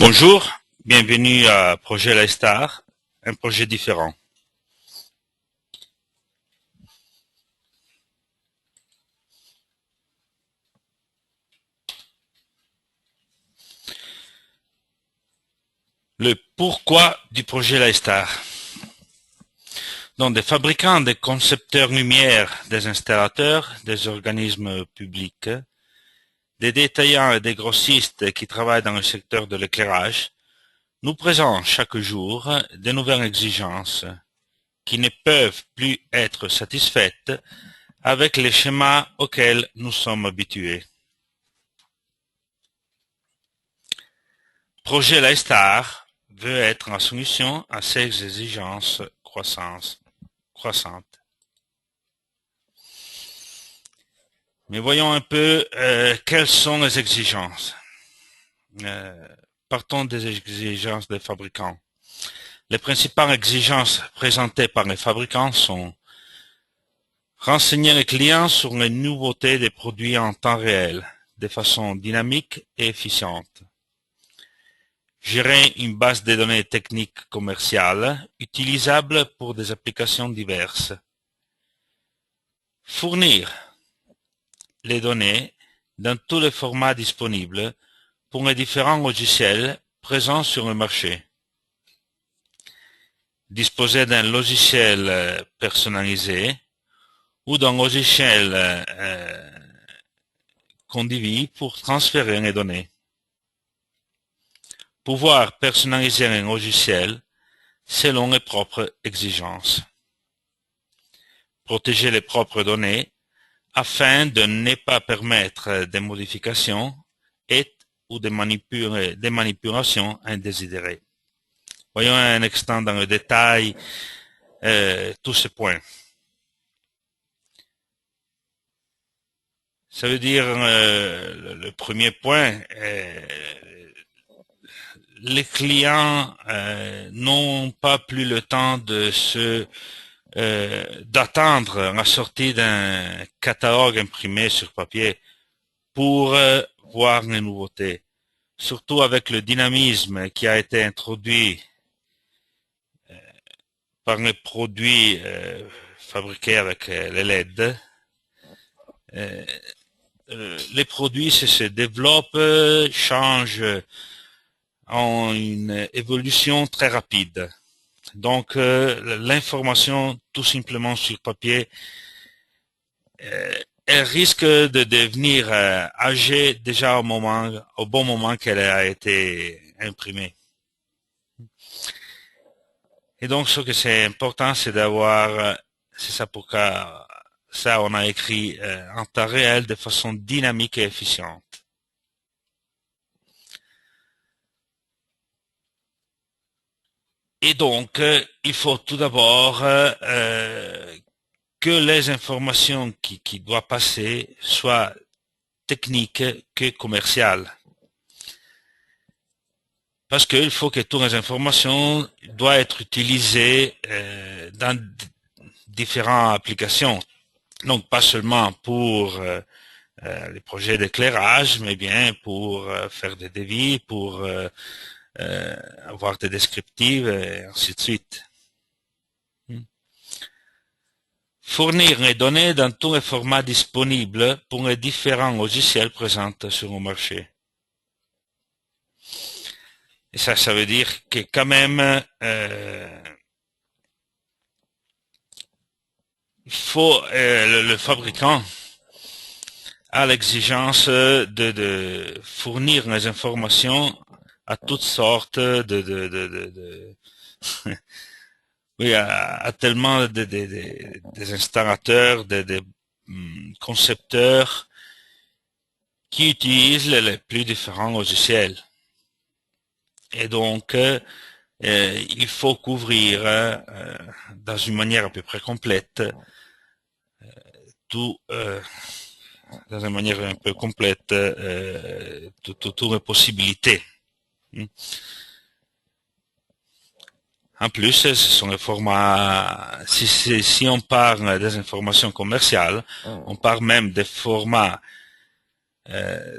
Bonjour, bienvenue à Projet Lifestar, un projet différent. Le pourquoi du projet Lifestar. Donc, des fabricants, des concepteurs lumière, des installateurs, des organismes publics, des détaillants et des grossistes qui travaillent dans le secteur de l'éclairage, nous présentent chaque jour de nouvelles exigences qui ne peuvent plus être satisfaites avec les schémas auxquels nous sommes habitués. Projet Lifestar veut être en solution à ces exigences croissantes. Mais voyons un peu quelles sont les exigences. Partons des exigences des fabricants. Les principales exigences présentées par les fabricants sont renseigner les clients sur les nouveautés des produits en temps réel, de façon dynamique et efficiente. Gérer une base de données techniques commerciales utilisable pour des applications diverses. Fournir les données dans tous les formats disponibles pour les différents logiciels présents sur le marché. Disposer d'un logiciel personnalisé ou d'un logiciel conduit pour transférer les données. Pouvoir personnaliser un logiciel selon les propres exigences. Protéger les propres données afin de ne pas permettre des modifications et ou des manipulations indésirées. Voyons un instant dans le détail tous ces points. Ça veut dire le premier point, les clients n'ont pas plus le temps de d'attendre la sortie d'un catalogue imprimé sur papier pour voir les nouveautés. Surtout avec le dynamisme qui a été introduit par les produits fabriqués avec les LED. Les produits se développent, changent en une évolution très rapide. Donc, l'information tout simplement sur papier, elle risque de devenir âgée déjà au bon moment qu'elle a été imprimée. Et donc, ce que c'est important, c'est d'avoir, c'est ça pourquoi ça on a écrit en temps réel de façon dynamique et efficiente. Et donc, il faut tout d'abord que les informations qui doivent passer soient techniques que commerciales. Parce qu'il faut que toutes les informations doivent être utilisées dans différentes applications. Donc, pas seulement pour les projets d'éclairage, mais bien pour faire des devis, pour avoir des descriptives et ainsi de suite. Fournir les données dans tous les formats disponibles pour les différents logiciels présents sur le marché. Et ça veut dire que quand même, il faut le fabricant a l'exigence de fournir les informations à toutes sortes oui, à tellement des installateurs, des concepteurs qui utilisent les plus différents logiciels. Et donc, il faut couvrir dans une manière à peu près complète tout, dans une manière un peu complète toutes les possibilités. En plus, ce sont les formats, si on parle des informations commerciales, on parle même des formats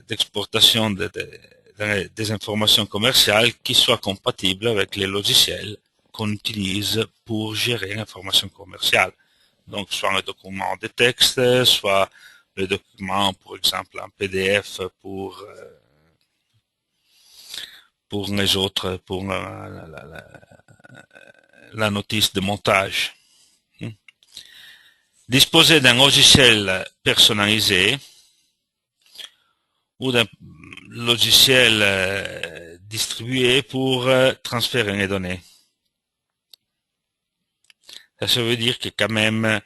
d'exportation des informations commerciales qui soient compatibles avec les logiciels qu'on utilise pour gérer l'information commerciale. Donc, soit un document de texte, soit le document, par exemple, en PDF pour les autres, pour la notice de montage. Disposer d'un logiciel personnalisé ou d'un logiciel distribué pour transférer les données. Ça veut dire que quand même,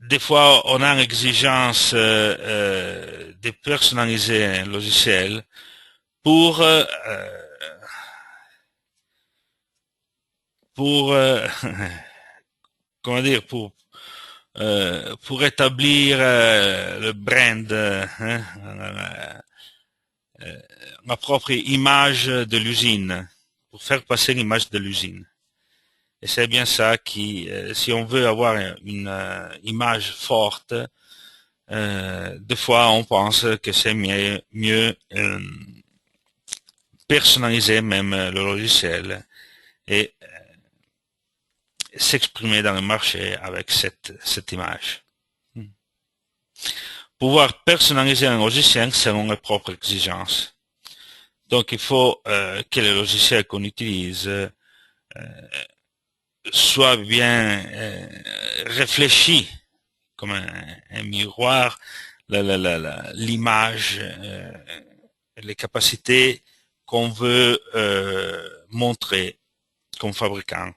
des fois, on a l'exigence de personnaliser un logiciel pour comment dire, pour établir le brand, la propre image de l'usine, pour faire passer l'image de l'usine. Et c'est bien ça qui, si on veut avoir une image forte, des fois on pense que c'est mieux personnaliser même le logiciel et s'exprimer dans le marché avec cette image. Pouvoir personnaliser un logiciel selon les propres exigences. Donc il faut que le logiciel qu'on utilise soit bien réfléchi comme un miroir, l'image, les capacités qu'on veut montrer comme fabricant.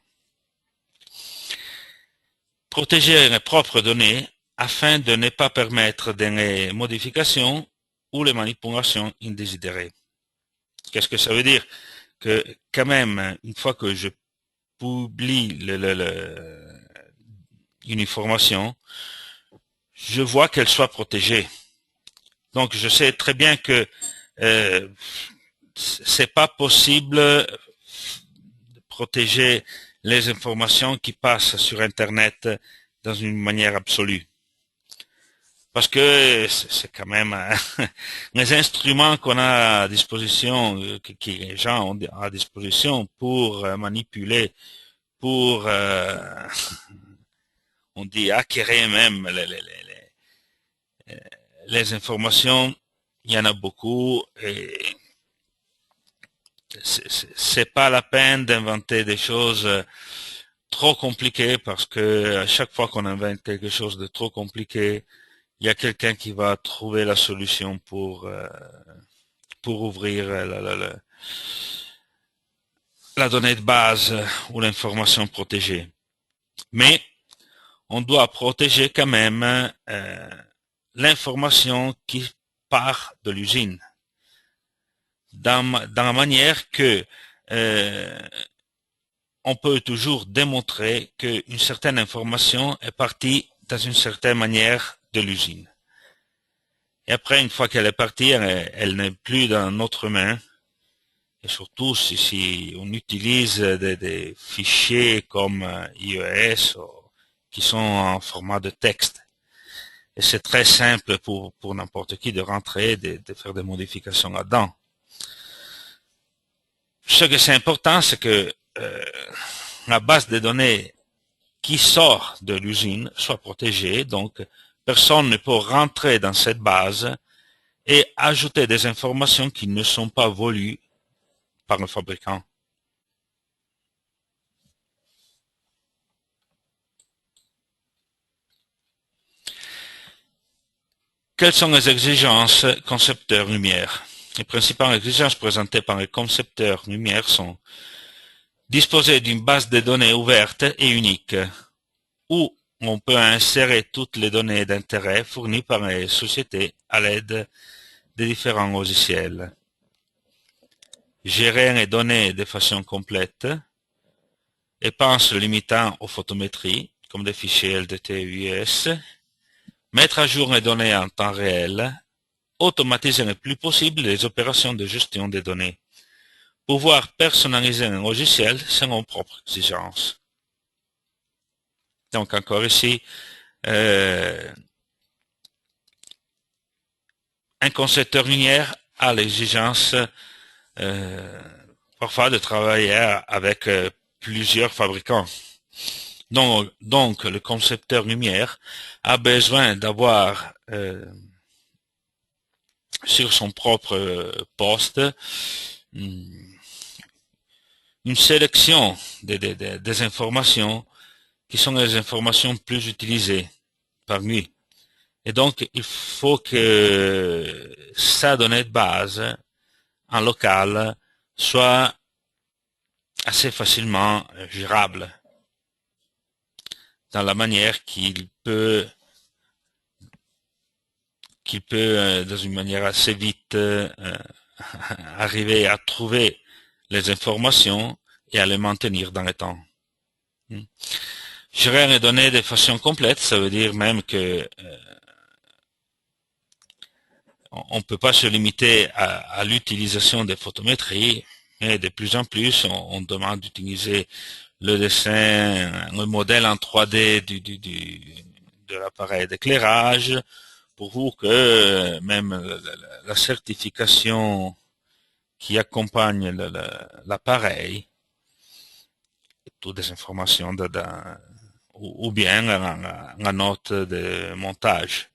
Protéger les propres données afin de ne pas permettre des modifications ou les manipulations indésirées. Qu'est-ce que ça veut dire? Que quand même, une fois que je publie une information, je vois qu'elle soit protégée. Donc, je sais très bien que c'est pas possible de protéger les informations qui passent sur Internet dans une manière absolue. Parce que c'est quand même les instruments qu'on a à disposition, que les gens ont à disposition pour manipuler, pour, on dit, acquérir même les informations, il y en a beaucoup et c'est pas la peine d'inventer des choses trop compliquées parce que à chaque fois qu'on invente quelque chose de trop compliqué, il y a quelqu'un qui va trouver la solution pour ouvrir la donnée de base ou l'information protégée. Mais on doit protéger quand même l'information qui part de l'usine. Dans la manière que on peut toujours démontrer qu'une certaine information est partie dans une certaine manière de l'usine. Et après, une fois qu'elle est partie, elle n'est plus dans notre main. Et surtout, si on utilise des fichiers comme IES qui sont en format de texte. Et c'est très simple pour n'importe qui de rentrer, de faire des modifications là-dedans. Ce que c'est important, c'est que la base de données qui sort de l'usine soit protégée. Donc, personne ne peut rentrer dans cette base et ajouter des informations qui ne sont pas voulues par le fabricant. Quelles sont les exigences concepteurs Lumière? Les principales exigences présentées par les concepteurs Lumière sont disposer d'une base de données ouverte et unique, où on peut insérer toutes les données d'intérêt fournies par les sociétés à l'aide de différents logiciels. Gérer les données de façon complète et pas en se limitant aux photométries, comme des fichiers LDT US, mettre à jour les données en temps réel, automatiser le plus possible les opérations de gestion des données, pouvoir personnaliser un logiciel selon propres exigences. Donc encore ici, un concepteur lumière a l'exigence parfois de travailler avec plusieurs fabricants. Donc, le concepteur lumière a besoin d'avoir sur son propre poste une sélection des informations qui sont les informations plus utilisées par lui. Et donc, il faut que sa donnée de base en local soit assez facilement gérable dans la manière qu'il peut dans une manière assez vite arriver à trouver les informations et à les maintenir dans le temps. Gérer les données de façon complète, ça veut dire même que on ne peut pas se limiter à l'utilisation des photométries, mais de plus en plus, on demande d'utiliser le dessin, le modèle en 3D de l'appareil d'éclairage, pour que même la certification qui accompagne l'appareil, toutes les informations ou bien la note de montage.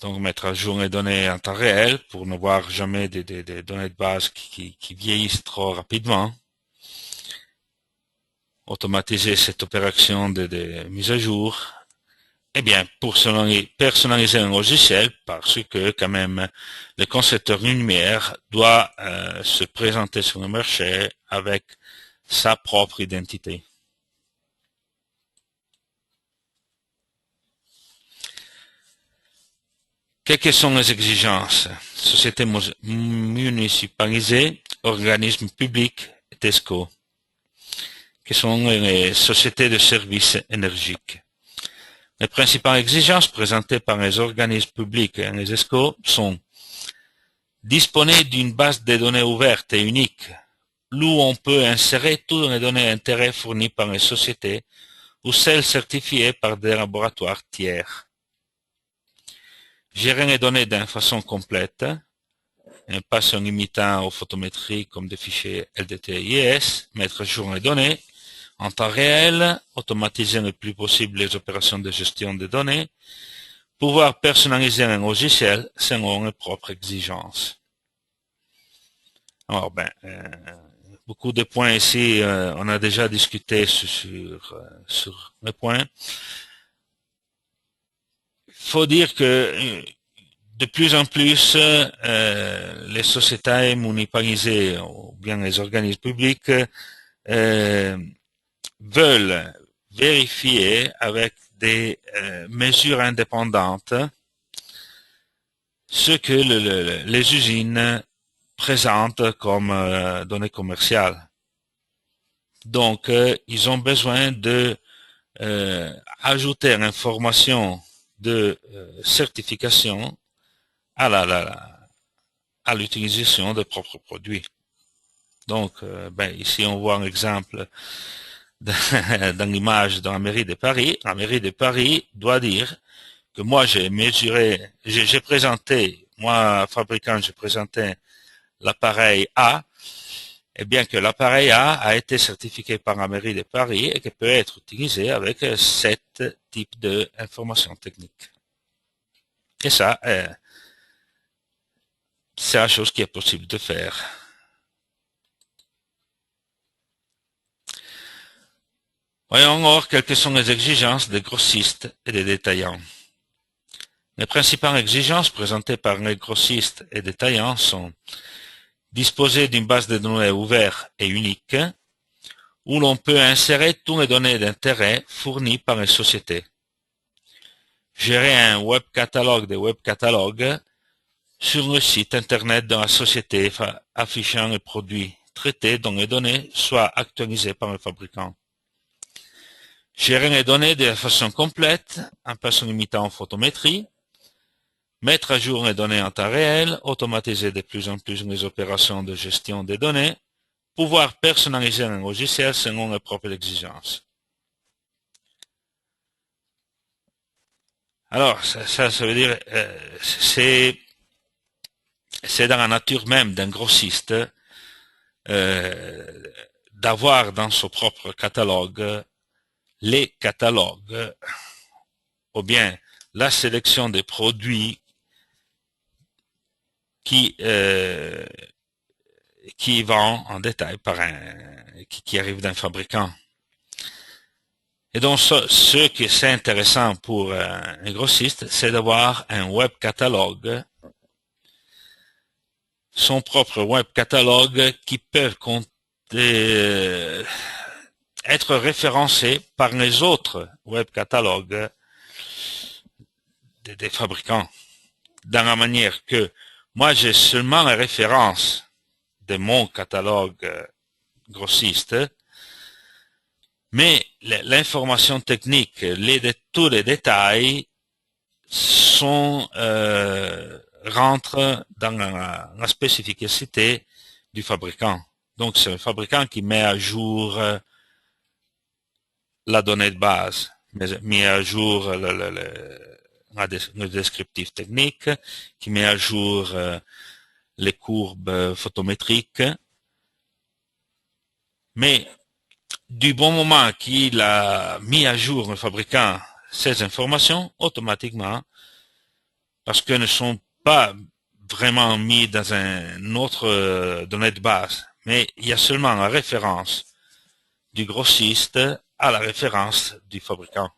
Donc mettre à jour les données en temps réel pour ne voir jamais des données de base qui vieillissent trop rapidement. Automatiser cette opération de mise à jour. Eh bien, pour personnaliser un logiciel, parce que quand même le concepteur lumière doit se présenter sur le marché avec sa propre identité. Quelles sont les exigences? Société municipalisée, organismes publics et TESCO. Quelles sont les sociétés de services énergiques? Les principales exigences présentées par les organismes publics et les ESCO sont disposer d'une base de données ouverte et unique, où on peut insérer toutes les données d'intérêt fournies par les sociétés ou celles certifiées par des laboratoires tiers. Gérer les données d'une façon complète, et pas se limitant aux photométries comme des fichiers LDT-IS, mettre à jour les données en temps réel, automatiser le plus possible les opérations de gestion des données, pouvoir personnaliser un logiciel selon les propres exigences. Alors, beaucoup de points ici, on a déjà discuté sur les points. Il faut dire que de plus en plus, les sociétés municipalisées ou bien les organismes publics veulent vérifier avec des mesures indépendantes ce que les usines présentent comme données commerciales. Donc, ils ont besoin de ajouter l'information de certification à l'utilisation des propres produits. Donc, ici on voit un exemple dans l'image de la mairie de Paris. La mairie de Paris doit dire que moi j'ai présenté, moi fabricant, j'ai présenté l'appareil A, et bien que l'appareil A été certifié par la mairie de Paris et qu'il peut être utilisé avec 7 types d'informations techniques. Et ça, c'est la chose qui est possible de faire. Voyons alors quelles sont les exigences des grossistes et des détaillants. Les principales exigences présentées par les grossistes et détaillants sont disposer d'une base de données ouverte et unique, où l'on peut insérer toutes les données d'intérêt fournies par les sociétés. Gérer un web catalogue des web catalogues sur le site internet de la société affichant les produits traités dont les données soient actualisées par le fabricant. Gérer les données de façon complète, en pas se limitant aux photométries. Mettre à jour les données en temps réel, automatiser de plus en plus les opérations de gestion des données, pouvoir personnaliser un logiciel selon les propres exigences. Alors, ça veut dire, c'est dans la nature même d'un grossiste euh, d'avoir dans son propre catalogue les catalogues ou bien la sélection des produits qui euh, qui vend en détail qui arrive d'un fabricant. Et donc, ce qui est intéressant pour un grossiste, c'est d'avoir un web catalogue, son propre web catalogue qui peut être référencé par les autres web catalogues des fabricants, dans la manière que moi j'ai seulement la référence de mon catalogue grossiste, mais l'information technique, tous les détails rentrent dans la spécificité du fabricant. Donc c'est le fabricant qui met à jour la donnée de base, met à jour le descriptif technique, qui met à jour les courbes photométriques. Mais du bon moment qu'il a mis à jour le fabricant ces informations, automatiquement, parce qu'elles ne sont pas vraiment mis dans un autre donnée de base, mais il y a seulement la référence du grossiste à la référence du fabricant.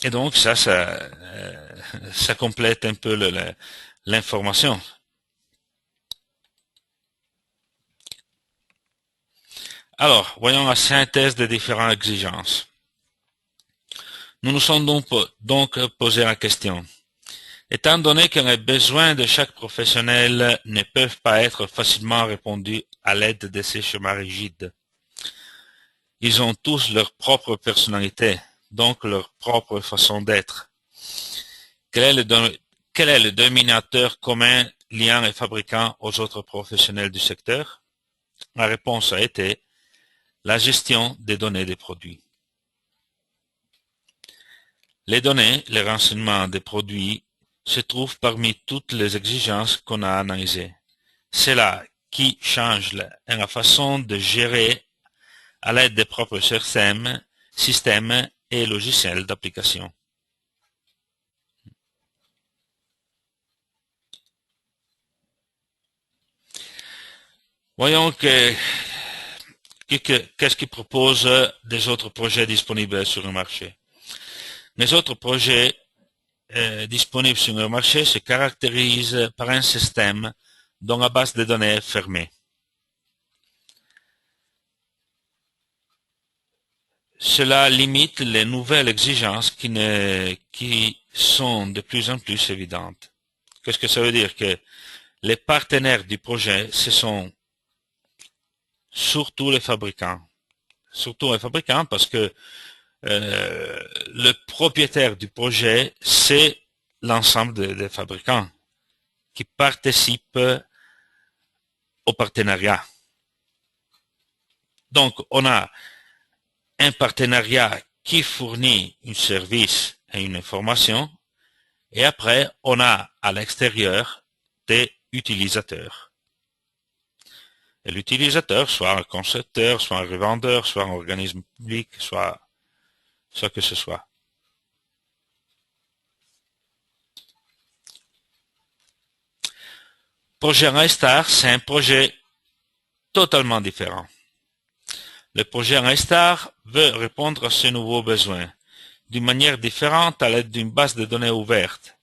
Et donc ça complète un peu l'information. Alors, voyons la synthèse des différentes exigences. Nous nous sommes donc posé la question. Étant donné que les besoins de chaque professionnel ne peuvent pas être facilement répondus à l'aide de ces schémas rigides, ils ont tous leur propre personnalité, donc leur propre façon d'être. Quel est le dominateur commun liant les fabricants aux autres professionnels du secteur? La réponse a été la gestion des données des produits. Les données, les renseignements des produits se trouvent parmi toutes les exigences qu'on a analysées. C'est là qui change la façon de gérer à l'aide des propres systèmes et logiciels d'application. Voyons qu'est-ce qui propose des autres projets disponibles sur le marché. Les autres projets disponibles sur le marché se caractérisent par un système dont la base de données est fermée. Cela limite les nouvelles exigences qui sont de plus en plus évidentes. Qu'est-ce que ça veut dire? Que les partenaires du projet, ce sont surtout les fabricants. Surtout les fabricants parce que le propriétaire du projet, c'est l'ensemble des fabricants qui participent au partenariat. Donc, on a un partenariat qui fournit un service et une information, et après, on a à l'extérieur des utilisateurs. Et l'utilisateur, soit un concepteur, soit un revendeur, soit un organisme public, soit que ce soit. Projet Raystar, c'est un projet totalement différent. Le projet Raystar veut répondre à ce nouveau besoin d'une manière différente à l'aide d'une base de données ouverte.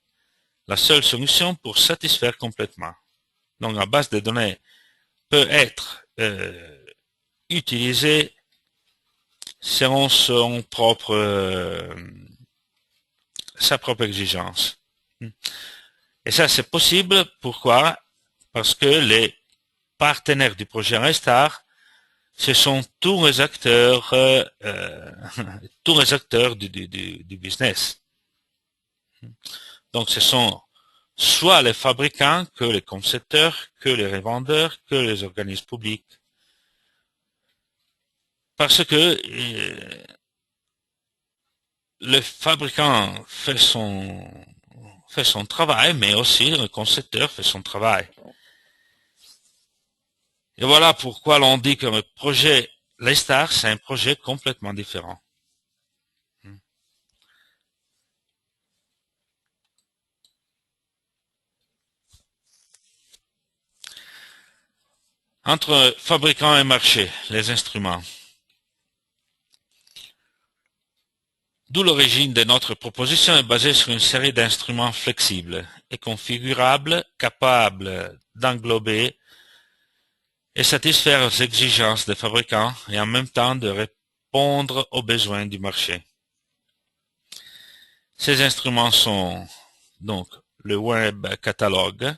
La seule solution pour satisfaire complètement. Donc la base de données peut être utilisée selon sa propre exigence. Et ça, c'est possible. Pourquoi? Parce que les partenaires du projet Raystar, ce sont tous les acteurs, tous les acteurs du business. Donc, ce sont soit les fabricants, que les concepteurs, que les revendeurs, que les organismes publics. parce que le fabricant fait son travail, mais aussi le concepteur fait son travail. Et voilà pourquoi l'on dit que le projet Les Stars, c'est un projet complètement différent. Entre fabricant et marché, les instruments. D'où l'origine de notre proposition est basée sur une série d'instruments flexibles et configurables, capables d'englober et satisfaire aux exigences des fabricants et en même temps de répondre aux besoins du marché. Ces instruments sont donc le web catalogue.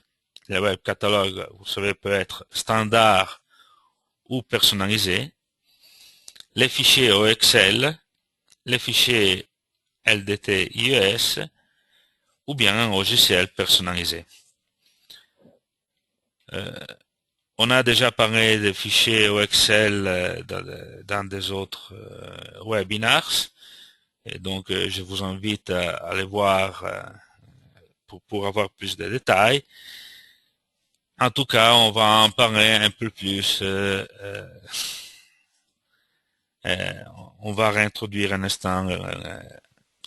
Le web catalogue, vous savez, peut être standard ou personnalisé. Les fichiers au Excel, les fichiers LDT IES ou bien un logiciel personnalisé. On a déjà parlé des fichiers au Excel dans des autres webinars. Et donc, je vous invite à aller voir pour avoir plus de détails. En tout cas, on va en parler un peu plus. On va réintroduire un instant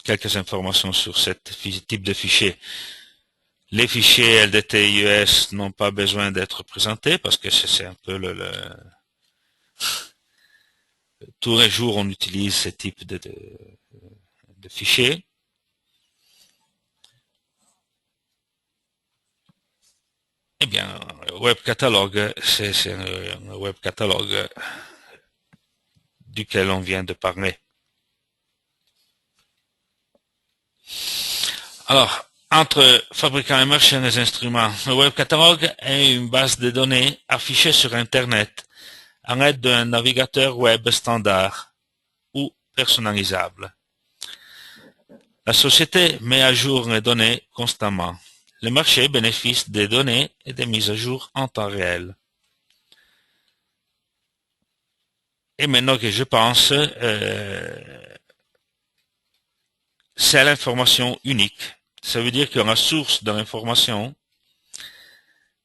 quelques informations sur ce type de fichier. Les fichiers LDT-IES n'ont pas besoin d'être présentés parce que c'est un peu tous les jours on utilise ce type de fichiers. Eh bien, web catalogue, c'est un web catalogue duquel on vient de parler. Alors, entre fabricants et marchands des instruments, le web catalogue est une base de données affichée sur Internet en l'aide d'un navigateur web standard ou personnalisable. La société met à jour les données constamment. Le marché bénéficie des données et des mises à jour en temps réel. Et maintenant que je pense, c'est l'information unique. Ça veut dire que la source de l'information,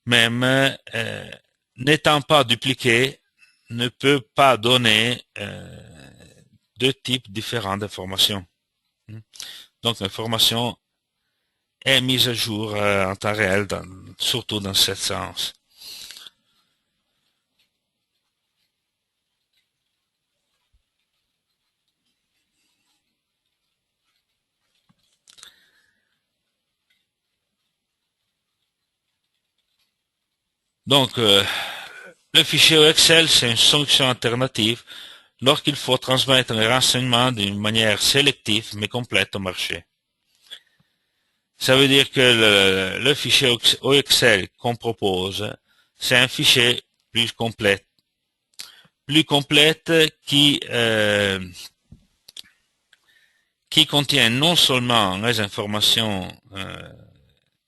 même n'étant pas dupliquée, ne peut pas donner deux types différents d'informations. Donc l'information est mise à jour en temps réel, surtout dans ce sens. Donc, le fichier Excel, c'est une solution alternative lorsqu'il faut transmettre les renseignements d'une manière sélective mais complète au marché. Ça veut dire que le fichier Excel qu'on propose, c'est un fichier plus complet. Plus complète qui contient non seulement les informations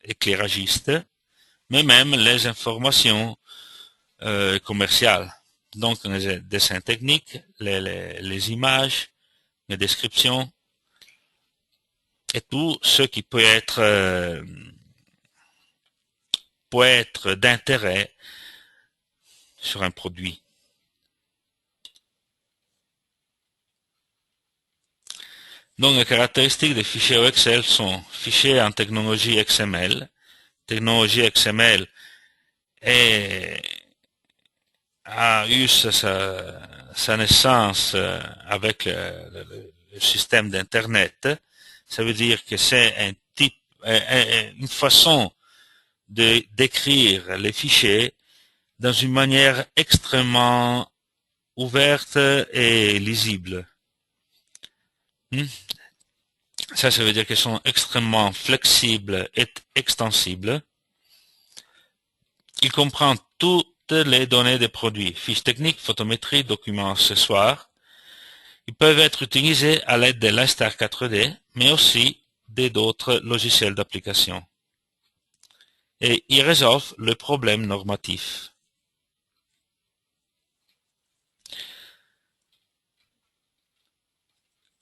éclairagistes, mais même les informations commerciales. Donc les dessins techniques, les images, les descriptions et tout ce qui peut être d'intérêt sur un produit. Donc les caractéristiques des fichiers Excel sont fichiers en technologie XML. Technologie XML a eu sa naissance avec le système d'Internet. Ça veut dire que c'est une façon de d'écrire les fichiers dans une manière extrêmement ouverte et lisible. Ça veut dire qu'elles sont extrêmement flexibles et extensibles. Il comprend toutes les données des produits, fiches techniques, photométrie, documents accessoires. Ils peuvent être utilisés à l'aide de l'Instar 4D, mais aussi d'autres logiciels d'application. Et ils résolvent le problème normatif.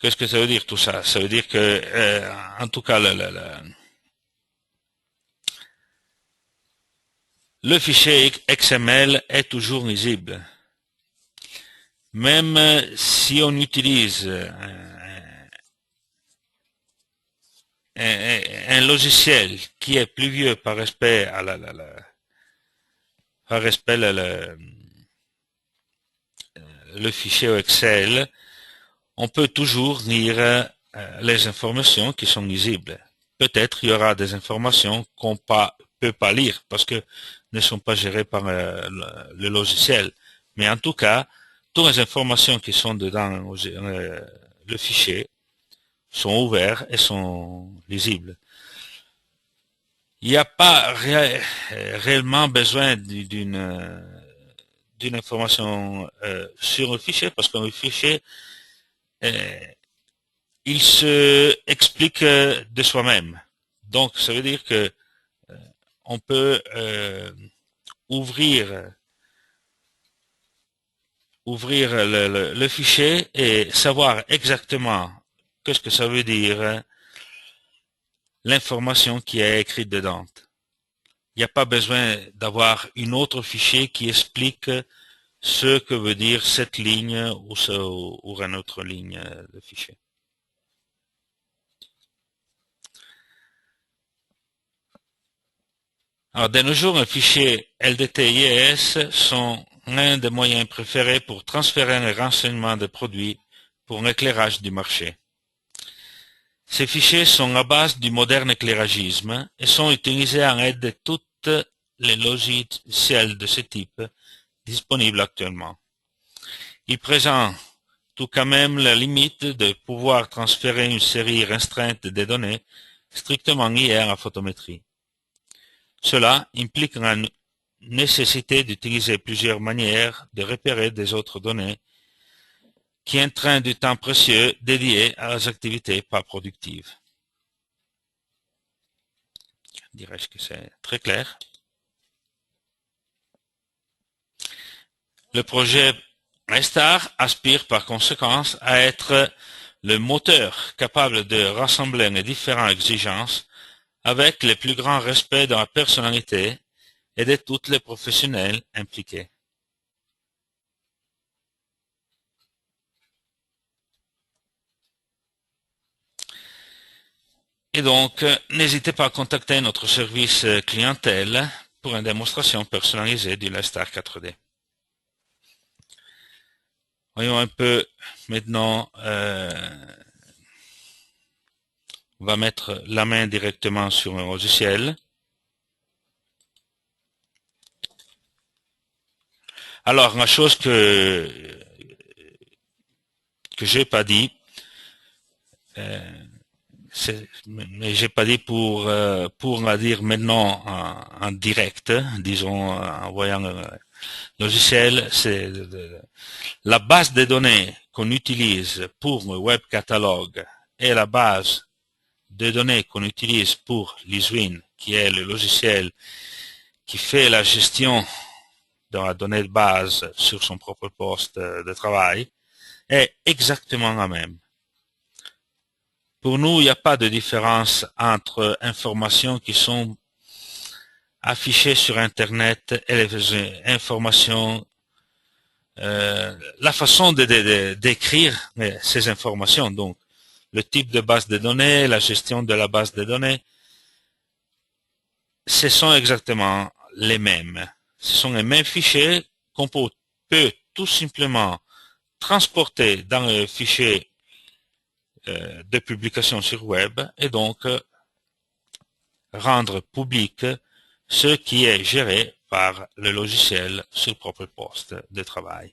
Qu'est-ce que ça veut dire tout ça? Ça veut dire que, en tout cas, le fichier XML est toujours lisible. Même si on utilise un logiciel qui est plus vieux par respect à par respect le fichier Excel, on peut toujours lire les informations qui sont lisibles. Peut-être il y aura des informations qu'on peut pas lire parce que ne sont pas gérées par le logiciel. Mais en tout cas, toutes les informations qui sont dedans le fichier sont ouvertes et sont lisibles. Il n'y a pas réellement besoin d'une information sur le fichier parce que le fichier il se explique de soi-même. Donc ça veut dire que on peut ouvrir le fichier et savoir exactement qu'est-ce que ça veut dire l'information qui est écrite dedans. Il n'y a pas besoin d'avoir un autre fichier qui explique ce que veut dire cette ligne ou une autre ligne de fichier. Alors, de nos jours, les fichiers LDT-IS sont l'un des moyens préférés pour transférer les renseignements des produits pour l'éclairage du marché. Ces fichiers sont la base du moderne éclairagisme et sont utilisés en aide de toutes les logiciels de ce type disponibles actuellement. Ils présentent tout quand même la limite de pouvoir transférer une série restreinte de données strictement liées à la photométrie. Cela implique la nécessité d'utiliser plusieurs manières de repérer des autres données qui entraînent du temps précieux dédié à les activités pas productives. Dirais-je que c'est très clair. Le projet MyStar aspire par conséquent à être le moteur capable de rassembler les différentes exigences avec le plus grand respect de la personnalité et de tous les professionnels impliqués. Et donc, n'hésitez pas à contacter notre service clientèle pour une démonstration personnalisée du LiveStar 4D. Voyons un peu maintenant, on va mettre la main directement sur un logiciel. Alors, la chose que j'ai pas dit, mais j'ai pas dit pour la dire maintenant en direct, disons en voyant le logiciel, c'est la base de données qu'on utilise pour le web catalogue et la base de données qu'on utilise pour l'Iswin, qui est le logiciel qui fait la gestion de la donnée de base sur son propre poste de travail, est exactement la même. Pour nous, il n'y a pas de différence entre informations qui sont affichées sur Internet et les informations, la façon d'écrire ces informations, donc le type de base de données, la gestion de la base de données, ce sont exactement les mêmes. Ce sont les mêmes fichiers qu'on peut tout simplement transporter dans le fichier de publication sur web et donc rendre public ce qui est géré par le logiciel sur propre poste de travail.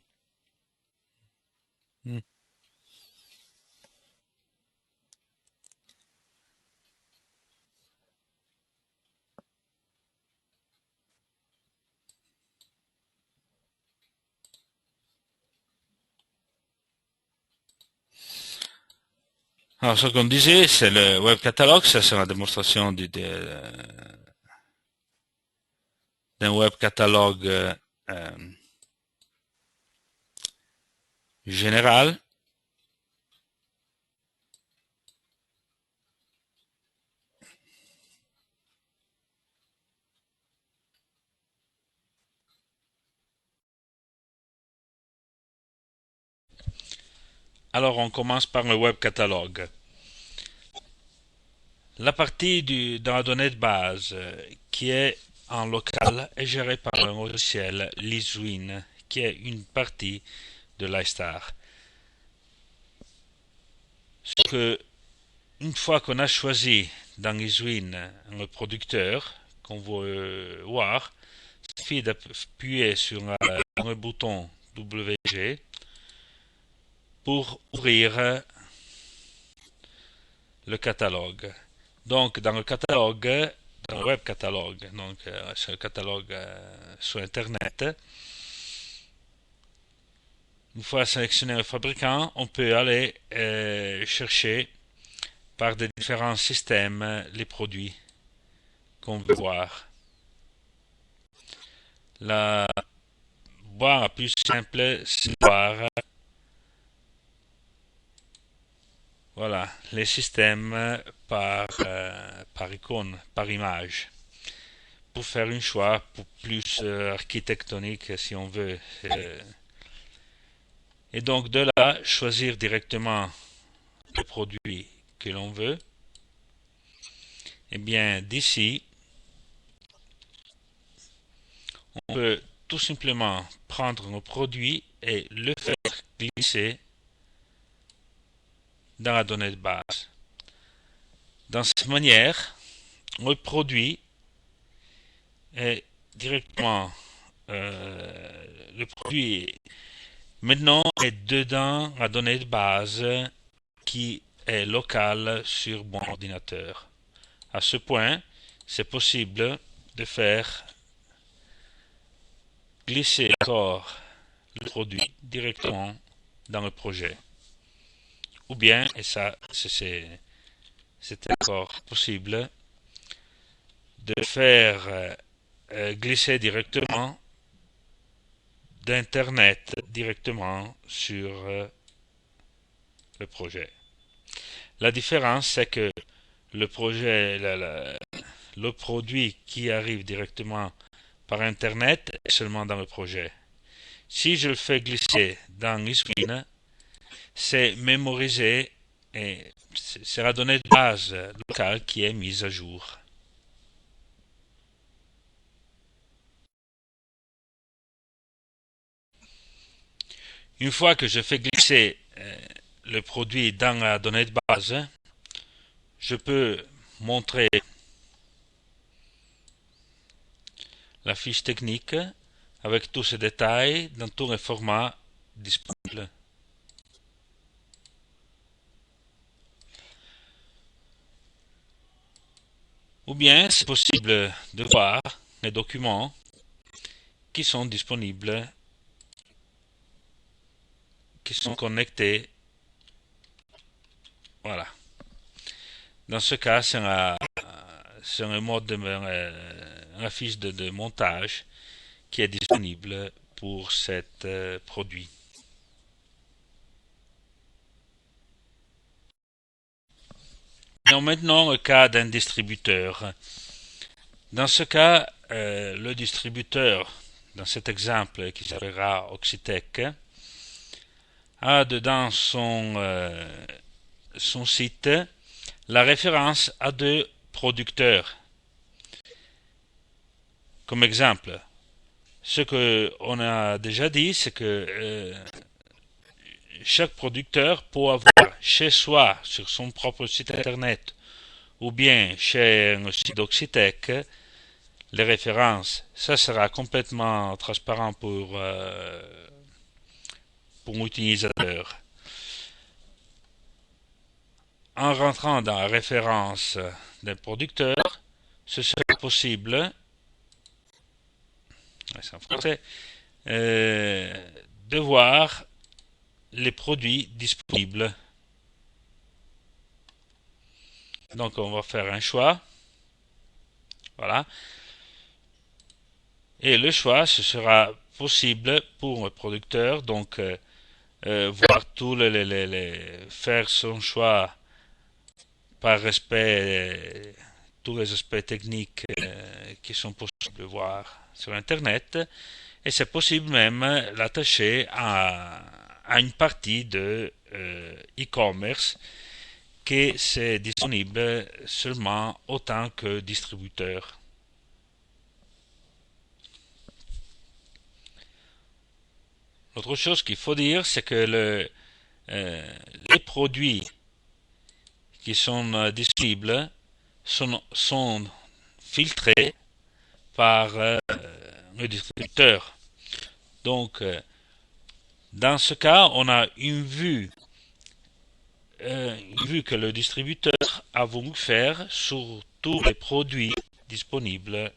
Alors, ce qu'on disait, c'est le web catalogue, ça c'est la démonstration d'un web catalogue général. Alors on commence par le web catalogue. La partie dans la donnée de base qui est en local est gérée par le logiciel LeaseWin, qui est une partie de l'iStar. Ce que, une fois qu'on a choisi dans LeaseWin le producteur qu'on veut voir, il suffit d'appuyer sur le bouton WG pour ouvrir le catalogue. Donc, dans le catalogue, dans le web catalogue, donc c'est le catalogue sur Internet, une fois sélectionné le fabricant, on peut aller chercher par des différents systèmes les produits qu'on veut voir. La voie la plus simple, c'est de voir voilà, les systèmes par icône, par image, pour faire un choix pour plus architectonique si on veut. Et donc de là, choisir directement le produit que l'on veut. Et bien d'ici, on peut tout simplement prendre nos produits et le faire glisser dans la donnée de base. Dans cette manière, le produit est directement le produit maintenant est dedans la donnée de base qui est locale sur mon ordinateur. À ce point, c'est possible de faire glisser encore le produit directement dans le projet. Ou bien, et ça c'est encore possible, de faire glisser directement d'Internet directement sur le projet. La différence, c'est que le projet, le produit qui arrive directement par Internet est seulement dans le projet. Si je le fais glisser dans LeaseWin, c'est mémorisé et c'est la donnée de base locale qui est mise à jour. Une fois que je fais glisser le produit dans la donnée de base, je peux montrer la fiche technique avec tous ces détails dans tous les formats disponibles. Ou bien c'est possible de voir les documents qui sont disponibles, qui sont connectés. Voilà. Dans ce cas, c'est un mode de la fiche de montage qui est disponible pour cet produit. Maintenant, le cas d'un distributeur. Dans ce cas, le distributeur, dans cet exemple qui s'appellera Oxitec, a dedans son site la référence à deux producteurs. Comme exemple, ce qu'on a déjà dit, c'est que chaque producteur peut avoir chez soi, sur son propre site internet, ou bien chez un site d'Oxitec, les références. Ça sera complètement transparent pour l'utilisateur. En rentrant dans la référence d'un producteur, ce sera possible, c'est en français, de voir les produits disponibles. Donc on va faire un choix. Voilà. Et le choix, ce sera possible pour le producteur, donc voir faire son choix par respect tous les aspects techniques qui sont possibles de voir sur Internet. Et c'est possible même l'attacher à une partie de e-commerce que c'est disponible seulement autant que distributeur. L'autre chose qu'il faut dire, c'est que les produits qui sont disponibles sont filtrés par le distributeur. Donc, dans ce cas, on a une vue que le distributeur a voulu faire sur tous les produits disponibles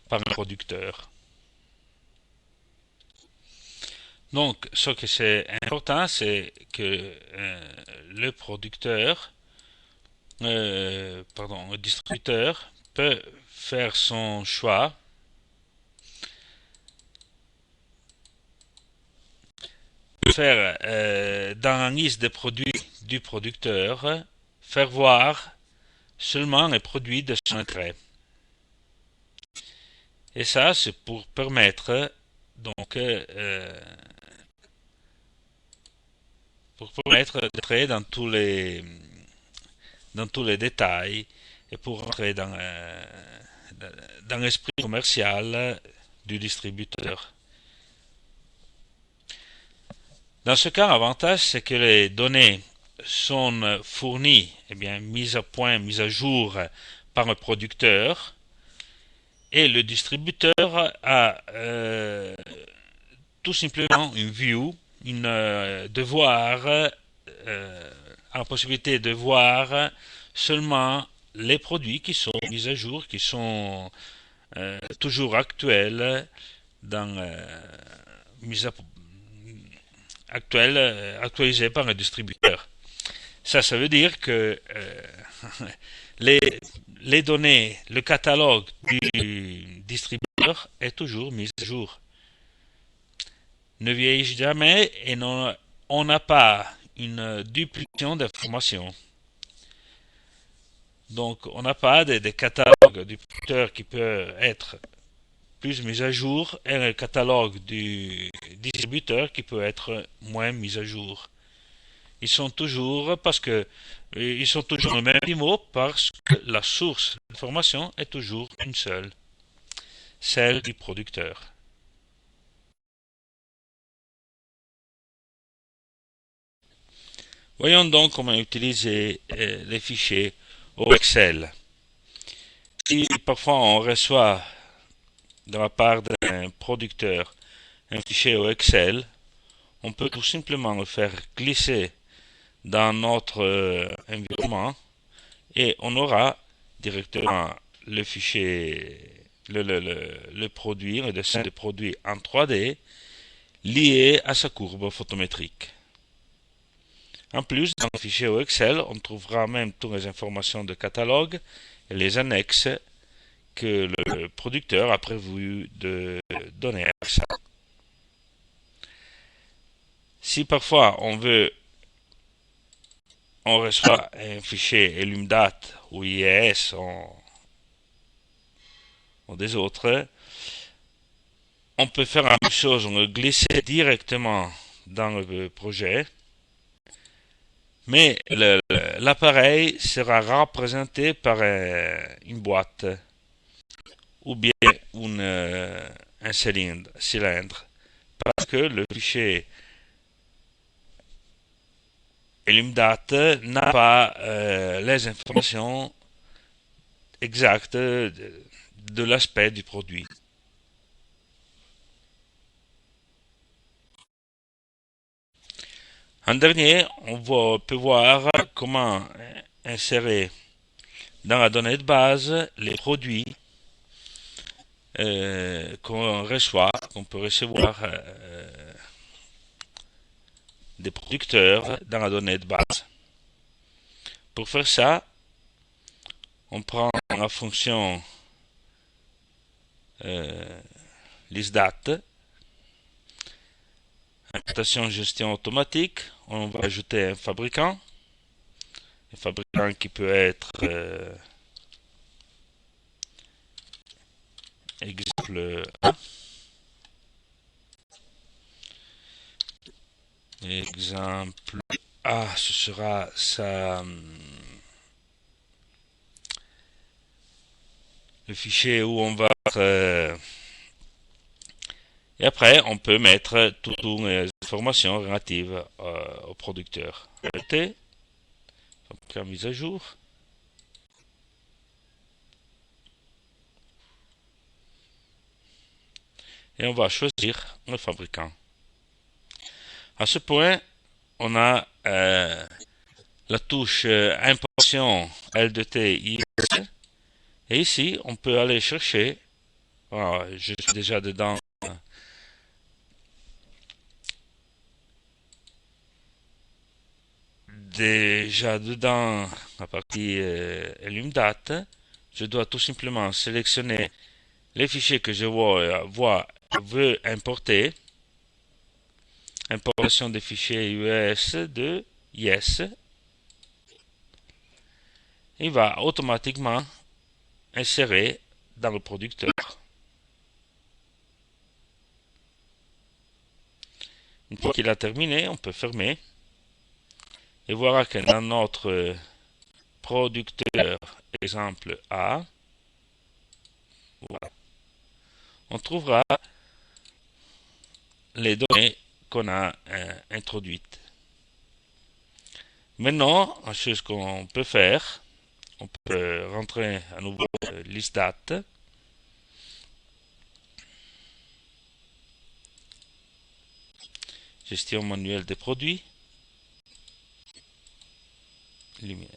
par le producteur. Donc, ce que c'est important, c'est que le le distributeur peut faire son choix, faire dans la liste des produits du producteur, faire voir seulement les produits de son intérêt. Et ça, c'est pour permettre d'entrer dans tous les détails et pour entrer dans l'esprit commercial du distributeur. Dans ce cas, l'avantage, c'est que les données sont fournies, mises à point, mises à jour par le producteur, et le distributeur a tout simplement une view, la possibilité de voir seulement les produits qui sont mis à jour, qui sont toujours actuels actualisés par le distributeur. Ça veut dire que les, les données, le catalogue du distributeur est toujours mis à jour. Ne vieillit jamais et on n'a pas une duplication d'informations. Donc, on n'a pas de catalogue du producteur qui peut être plus mis à jour et le catalogue du distributeur qui peut être moins mis à jour. Ils sont toujours le même niveau parce que la source d'information est toujours une seule, celle du producteur. Voyons donc comment utiliser les fichiers au Excel. Si parfois on reçoit de la part d'un producteur un fichier au Excel, on peut tout simplement le faire glisser dans notre environnement et on aura directement le fichier, le produit, le dessin de produit en 3D lié à sa courbe photométrique. En plus, dans le fichier au Excel, on trouvera même toutes les informations de catalogue et les annexes que le producteur a prévu de donner à ça. Si parfois on reçoit un fichier Elumdat ou IES ou des autres, on peut faire la même chose, on le glisser directement dans le projet, mais l'appareil sera représenté par une boîte ou bien un cylindre, parce que le fichier Elumdat n'a pas les informations exactes de l'aspect du produit. En dernier, on peut voir comment insérer dans la donnée de base les produits qu'on peut recevoir des producteurs dans la donnée de base. Pour faire ça, on prend la fonction listDate, notation gestion automatique, on va ajouter un fabricant qui peut être exemple 1, exemple ce sera ça, le fichier où on va et après on peut mettre toutes les informations relatives au producteur. Arrêter, la mise à jour. Et on va choisir le fabricant. À ce point, on a la touche importation L2T IS. Et ici, on peut aller chercher. Voilà, je suis déjà dedans. Déjà dedans la partie date. Je dois tout simplement sélectionner les fichiers que je veux importer. Importation des fichiers US de Yes. Il va automatiquement insérer dans le producteur. Une fois qu'il a terminé, on peut fermer. Et voilà que dans notre producteur exemple A, voilà, on trouvera les données qu'on a introduites. Maintenant, la chose qu'on peut faire, on peut rentrer à nouveau liste date. Gestion manuelle des produits. Lumière.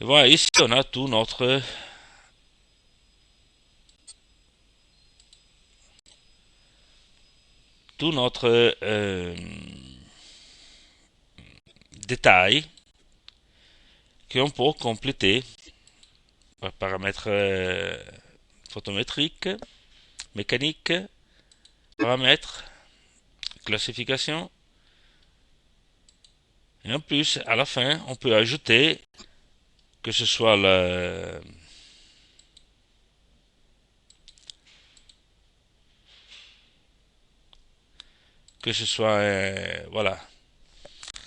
Et voilà, ici on a tout notre détail qu'on peut compléter par paramètres photométriques, mécaniques, paramètres, classification. Et en plus, à la fin, on peut ajouter que ce soit voilà,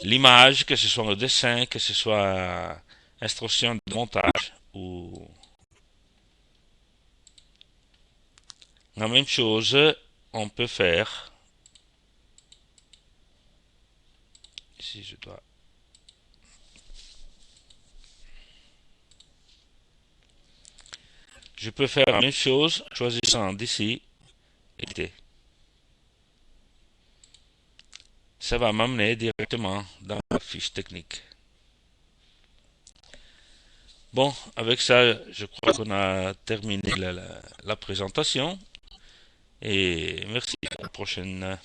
l'image, que ce soit le dessin, que ce soit instruction de montage ou la même chose, on peut faire. Ici, je peux faire la même chose, choisissant d'ici, éditer. Ça va m'amener directement dans la fiche technique. Bon, avec ça, je crois qu'on a terminé la présentation. Et merci, à la prochaine.